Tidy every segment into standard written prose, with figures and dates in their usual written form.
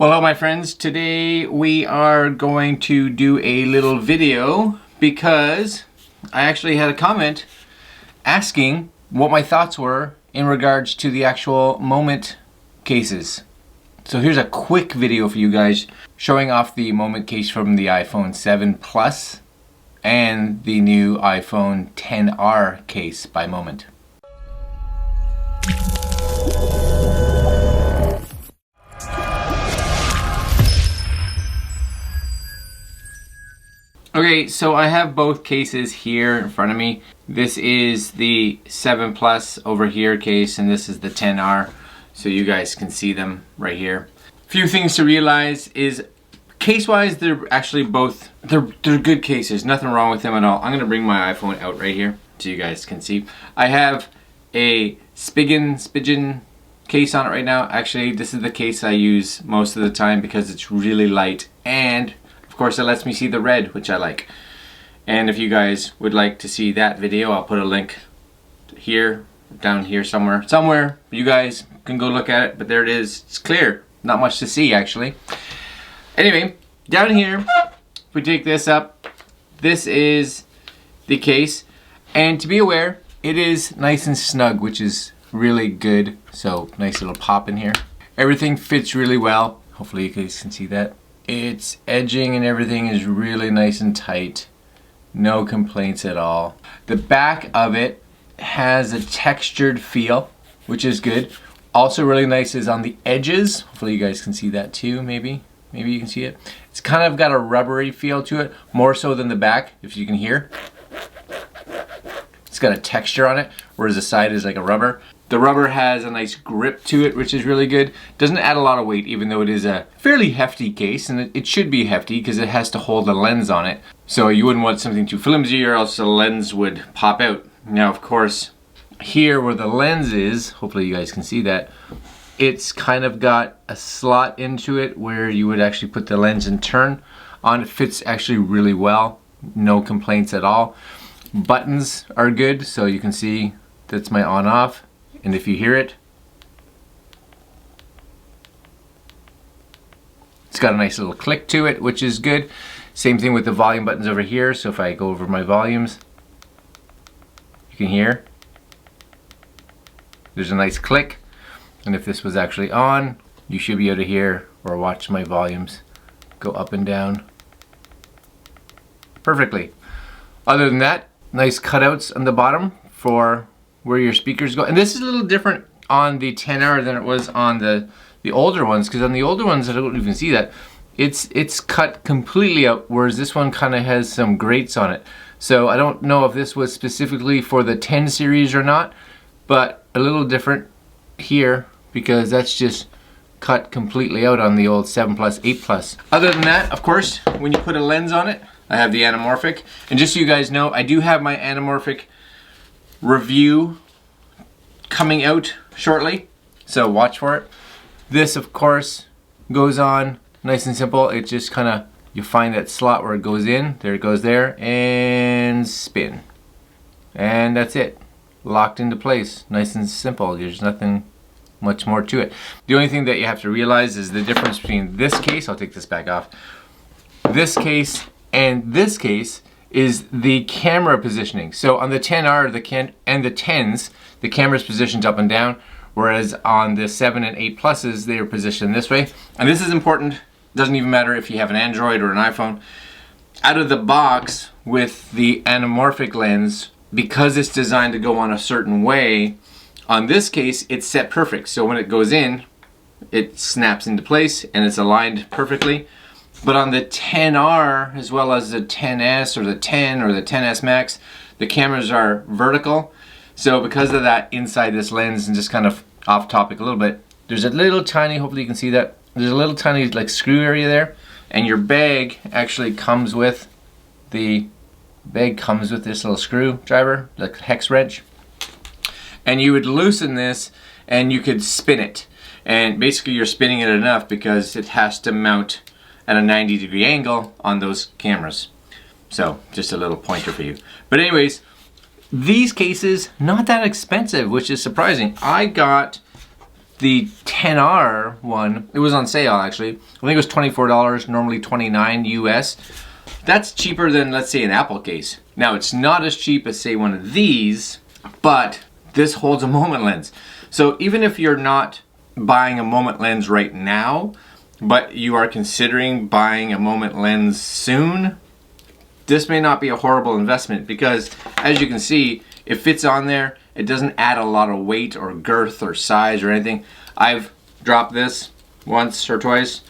Well, hello my friends. Today we are going to do a little video because I actually had a comment asking what my thoughts were in regards to the actual Moment cases. So here's a quick video for you guys showing off the Moment case from the iPhone 7 Plus and the new iPhone XR case by Moment. Okay, so I have both cases here in front of me. This is the 7 Plus over here case, and this is the XR, so you guys can see them right here. Few things to realize is, case-wise, they're actually both, they're good cases. Nothing wrong with them at all. I'm gonna bring my iPhone out right here so you guys can see. I have a Spigen case on it right now. Actually, this is the case I use most of the time because it's really light, and of course it lets me see the red, which I like. And if you guys would like to see that video, I'll put a link here, down here somewhere. You guys can go look at it, but there it is. It's clear. Not much to see actually. Anyway, down here, if we take this up, this is the case. And to be aware, it is nice and snug, which is really good. So nice little pop in here. Everything fits really well. Hopefully you guys can see that. Its edging and everything is really nice and tight. No complaints at all. The back of it has a textured feel, which is good. Also really nice is on the edges. Hopefully you guys can see that too, maybe you can see it. It's kind of got a rubbery feel to it, more so than the back, if you can hear. It's got a texture on it, whereas the side is like a rubber. The rubber has a nice grip to it, which is really good. Doesn't add a lot of weight, even though it is a fairly hefty case, and it should be hefty because it has to hold a lens on it. So you wouldn't want something too flimsy or else the lens would pop out. Now, of course, here where the lens is, hopefully you guys can see that, it's kind of got a slot into it where you would actually put the lens and turn on. It fits actually really well. No complaints at all. Buttons are good, so you can see that's my on off. And if you hear it, it's got a nice little click to it, which is good. Same thing with the volume buttons over here. So if I go over my volumes, you can hear there's a nice click. And if this was actually on, you should be able to hear or watch my volumes go up and down perfectly. Other than that, nice cutouts on the bottom for where your speakers go. And this is a little different on the XR than it was on the older ones, because on the older ones I don't even see that. It's cut completely out, whereas this one kind of has some grates on it. So I don't know if this was specifically for the 10 series or not, but a little different here because that's just cut completely out on the old 7 Plus, 8 Plus. Other than that, of course, when you put a lens on it, I have the anamorphic. And just so you guys know, I do have my anamorphic review coming out shortly, so watch for it. This, of course, goes on nice and simple. It just kind of, you find that slot where it goes in, there it goes there, and spin. And that's it. Locked into place. Nice and simple. There's nothing much more to it. The only thing that you have to realize is the difference between this case, I'll take this back off, this case and this case is the camera positioning. So on the XR and the 10s, the camera's positioned up and down, whereas on the 7 and 8 Pluses, they are positioned this way. And this is important. Doesn't even matter if you have an Android or an iPhone. Out of the box with the anamorphic lens, because it's designed to go on a certain way, on this case, it's set perfect. So when it goes in, it snaps into place and it's aligned perfectly. But on the XR, as well as the XS or the 10 or the XS Max, the cameras are vertical. So because of that, inside this lens, and just kind of off topic a little bit, there's a little tiny, hopefully you can see that, there's a little tiny like screw area there, and your bag actually comes with this little screwdriver, like hex wrench. And you would loosen this and you could spin it. And basically you're spinning it enough because it has to mount at a 90-degree angle on those cameras. So just a little pointer for you. But anyways, these cases, not that expensive, which is surprising. I got the 10R one, it was on sale actually. I think it was $24, normally $29 US. That's cheaper than, let's say, an Apple case. Now, it's not as cheap as, say, one of these, but this holds a moment lens. So even if you're not buying a moment lens right now, but you are considering buying a moment lens soon, this may not be a horrible investment because, as you can see, it fits on there. It doesn't add a lot of weight or girth or size or anything. I've dropped this once or twice,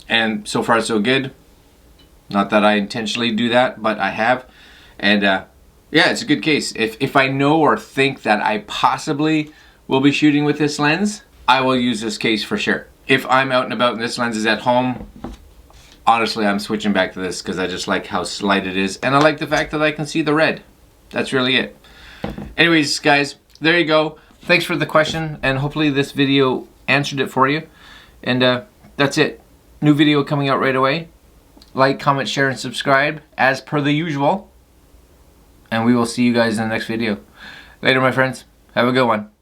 and so far so good. Not that I intentionally do that, but I have. And yeah, it's a good case. If I know or think that I possibly will be shooting with this lens, I will use this case for sure. If I'm out and about and this lens is at home, honestly, I'm switching back to this because I just like how slight it is. And I like the fact that I can see the red. That's really it. Anyways, guys, there you go. Thanks for the question, and hopefully this video answered it for you. And that's it. New video coming out right away. Like, comment, share, and subscribe as per the usual. And we will see you guys in the next video. Later, my friends. Have a good one.